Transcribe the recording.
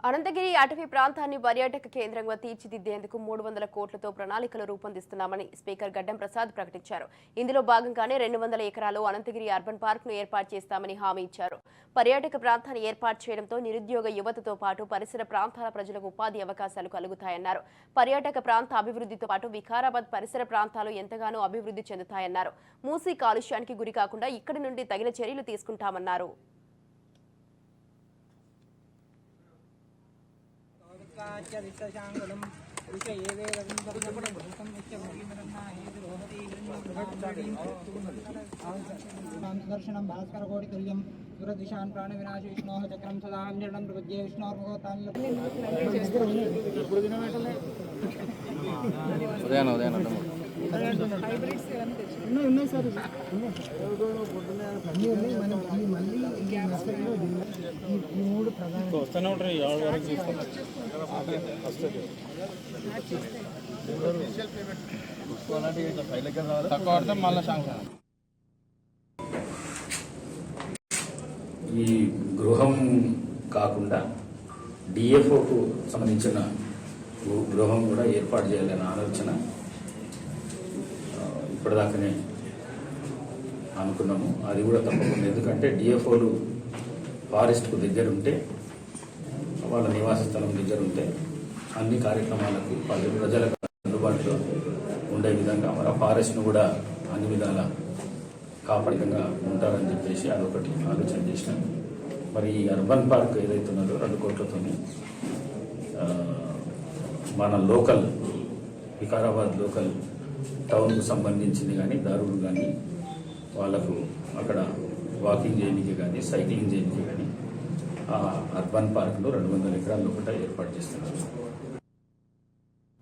అనంతగిరి అటవీ ప్రాంతాన్ని పర్యాటక కేంద్రంగా తీర్చిదిద్దేందుకు 300 కోట్లతో ప్రణాళికలు రూపొందిస్తున్నామని స్పీకర్ గడ్డం ప్రసాద్ ప్రకటించారు. ఇందులో భాగంగానే 200 ఎకరాలు అనంతగిరి అర్బన్ పార్క్ ను ఏర్పాటు చేస్తామని హామీ ఇచ్చారు. పర్యాటక ప్రాంతాన్ని ఏర్పాటు చేయడంతో నిరుద్యోగ యువతతో పాటు పరిసర ప్రాంతాల ప్రజలకు ఉపాధి అవకాశాలు కలుగుతాయన్నారు. పర్యాటక ప్రాంత అభివృద్ధితో పాటు వికారాబాద్ పరిసర ప్రాంతాలు ఎంతగానో అభివృద్ధి చెందుతాయన్నారు. మూసీ కాలుష్యానికి గురి కాకుండా ఇక్కడి నుండి తగిన చర్యలు తీసుకుంటామన్నారు. दर्शनं भास्करकोटितुल्यं दूरदिशान् प्राणविनाशि विष्णोः चक्रं सदाहं शरणं प्रपद्ये विष्णोर्मुखोत्तानि ఉన్నాయి సార్ ఈ మూడు ప్రధాన ఈ గృహం కాకుండా డిఎఫ్ఓకు సంబంధించిన గృహం కూడా ఏర్పాటు చేయాలనే ఆలోచన ఇప్పటిదాకానే అనుకున్నాము. అది కూడా తప్పకుండా, ఎందుకంటే డిఎఫ్ఓలు ఫారెస్ట్కు దగ్గర ఉంటే, వాళ్ళ నివాస స్థలం దగ్గర ఉంటే అన్ని కార్యక్రమాలకు ప్రజలకు అందుబాటులో ఉండే విధంగా మన ఫారెస్ట్ను కూడా అన్ని విధాల కాపాడికంగా ఉంటారని చెప్పేసి అదొకటి ఆలోచన చేసినాం. మరి ఈ అర్బన్ పార్క్ ఏదైతే ఉన్నదో 2 కోట్లతో మన లోకల్ వికారాబాద్ లోకల్ టౌన్కు సంబంధించింది కానీ దారులు కానీ వాళ్ళకు అక్కడ వాకింగ్ చేయడానికి కానీ సైక్లింగ్ చేయడానికి కానీ ఆ అర్బన్ పార్క్లో 200 ఎకరాల లోపల ఏర్పాటు చేస్తున్నారు.